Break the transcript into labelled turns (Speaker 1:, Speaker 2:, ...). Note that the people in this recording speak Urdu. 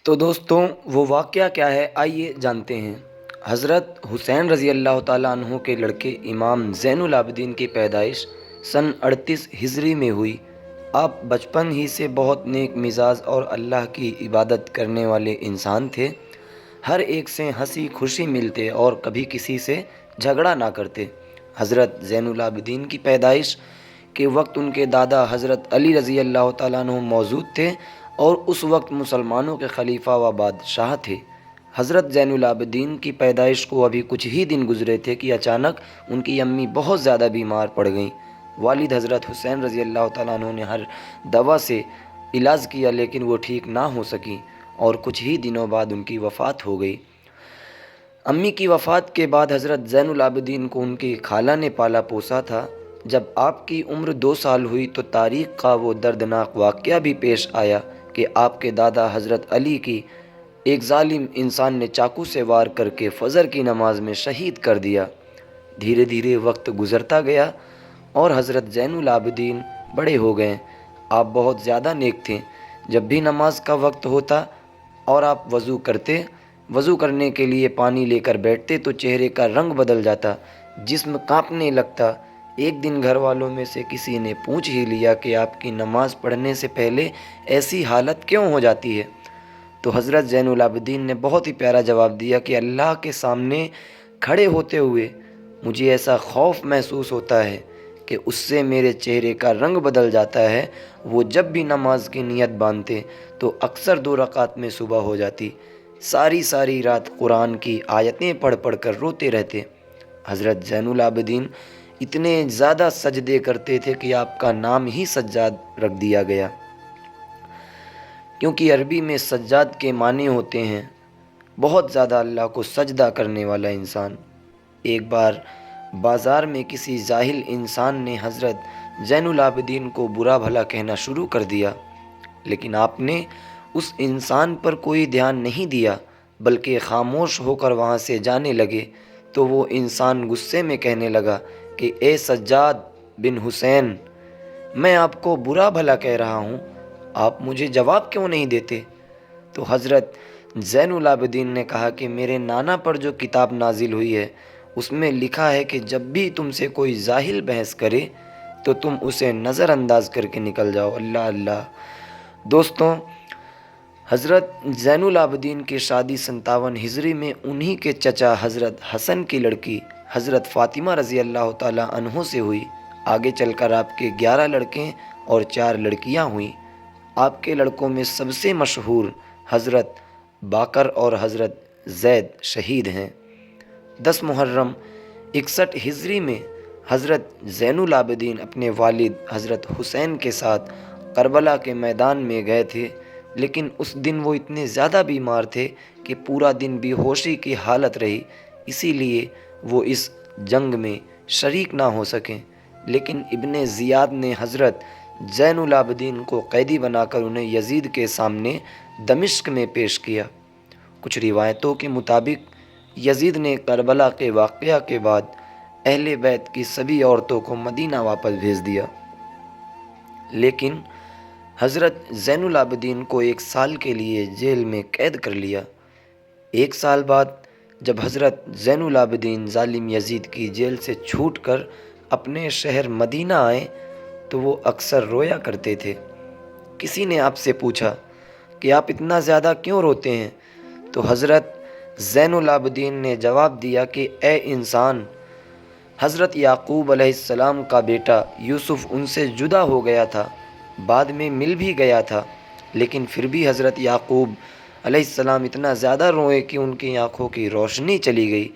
Speaker 1: تو دوستوں وہ واقعہ کیا ہے آئیے جانتے ہیں۔ حضرت حسین رضی اللہ تعالیٰ عنہ کے لڑکے امام زین العابدین کی پیدائش سن 38 ہجری میں ہوئی۔ آپ بچپن ہی سے بہت نیک مزاج اور اللہ کی عبادت کرنے والے انسان تھے۔ ہر ایک سے ہنسی خوشی ملتے اور کبھی کسی سے جھگڑا نہ کرتے۔ حضرت زین العابدین کی پیدائش کے وقت ان کے دادا حضرت علی رضی اللہ تعالیٰ عنہ موجود تھے اور اس وقت مسلمانوں کے خلیفہ و بادشاہ تھے۔ حضرت زین العابدین کی پیدائش کو ابھی کچھ ہی دن گزرے تھے کہ اچانک ان کی امی بہت زیادہ بیمار پڑ گئیں۔ والد حضرت حسین رضی اللہ تعالیٰ عنہ نے ہر دوا سے علاج کیا لیکن وہ ٹھیک نہ ہو سکیں اور کچھ ہی دنوں بعد ان کی وفات ہو گئی۔ امی کی وفات کے بعد حضرت زین العابدین کو ان کی خالہ نے پالا پوسا تھا۔ جب آپ کی عمر 2 سال ہوئی تو تاریخ کا وہ دردناک واقعہ بھی پیش آیا کہ آپ کے دادا حضرت علی کی ایک ظالم انسان نے چاقو سے وار کر کے فجر کی نماز میں شہید کر دیا۔ دھیرے دھیرے وقت گزرتا گیا اور حضرت زین العابدین بڑے ہو گئے۔ آپ بہت زیادہ نیک تھے۔ جب بھی نماز کا وقت ہوتا اور آپ وضو کرنے کے لیے پانی لے کر بیٹھتے تو چہرے کا رنگ بدل جاتا، جسم کانپنے لگتا۔ ایک دن گھر والوں میں سے کسی نے پوچھ ہی لیا کہ آپ کی نماز پڑھنے سے پہلے ایسی حالت کیوں ہو جاتی ہے؟ تو حضرت زین العابدین نے بہت ہی پیارا جواب دیا کہ اللہ کے سامنے کھڑے ہوتے ہوئے مجھے ایسا خوف محسوس ہوتا ہے کہ اس سے میرے چہرے کا رنگ بدل جاتا ہے۔ وہ جب بھی نماز کی نیت باندھتے تو اکثر 2 رکعت میں صبح ہو جاتی۔ ساری رات قرآن کی آیتیں پڑھ پڑھ کر روتے رہتے۔ حضرت زین العابدین اتنے زیادہ سجدے کرتے تھے کہ آپ کا نام ہی سجاد رکھ دیا گیا، کیونکہ عربی میں سجاد کے معنی ہوتے ہیں بہت زیادہ اللہ کو سجدہ کرنے والا انسان۔ ایک بار بازار میں کسی جاہل انسان نے حضرت زین العابدین کو برا بھلا کہنا شروع کر دیا، لیکن آپ نے اس انسان پر کوئی دھیان نہیں دیا بلکہ خاموش ہو کر وہاں سے جانے لگے۔ تو وہ انسان غصے میں کہنے لگا کہ اے سجاد بن حسین، میں آپ کو برا بھلا کہہ رہا ہوں، آپ مجھے جواب کیوں نہیں دیتے؟ تو حضرت زین العابدین نے کہا کہ میرے نانا پر جو کتاب نازل ہوئی ہے اس میں لکھا ہے کہ جب بھی تم سے کوئی جاہل بحث کرے تو تم اسے نظر انداز کر کے نکل جاؤ۔ اللہ اللہ۔ دوستوں، حضرت زین العابدین کی شادی 57 ہجری میں انہی کے چچا حضرت حسن کی لڑکی حضرت فاطمہ رضی اللہ تعالیٰ عنہ سے ہوئی۔ آگے چل کر آپ کے 11 لڑکے اور 4 لڑکیاں ہوئیں۔ آپ کے لڑکوں میں سب سے مشہور حضرت باقر اور حضرت زید شہید ہیں۔ 10 محرم 61 ہجری میں حضرت زین العابدین اپنے والد حضرت حسین کے ساتھ کربلا کے میدان میں گئے تھے، لیکن اس دن وہ اتنے زیادہ بیمار تھے کہ پورا دن بے ہوشی کی حالت رہی، اسی لیے وہ اس جنگ میں شریک نہ ہو سکیں۔ لیکن ابن زیاد نے حضرت زین العابدین کو قیدی بنا کر انہیں یزید کے سامنے دمشق میں پیش کیا۔ کچھ روایتوں کے مطابق یزید نے کربلا کے واقعہ کے بعد اہل بیت کی سبھی عورتوں کو مدینہ واپس بھیج دیا، لیکن حضرت زین العابدین کو 1 سال کے لیے جیل میں قید کر لیا۔ 1 سال بعد جب حضرت زین العابدین ظالم یزید کی جیل سے چھوٹ کر اپنے شہر مدینہ آئے تو وہ اکثر رویا کرتے تھے۔ کسی نے آپ سے پوچھا کہ آپ اتنا زیادہ کیوں روتے ہیں؟ تو حضرت زین العابدین نے جواب دیا کہ اے انسان، حضرت یعقوب علیہ السلام کا بیٹا یوسف ان سے جدا ہو گیا تھا، بعد میں مل بھی گیا تھا، لیکن پھر بھی حضرت یعقوب علیہ السلام اتنا زیادہ روئے کہ ان کی آنکھوں کی روشنی چلی گئی۔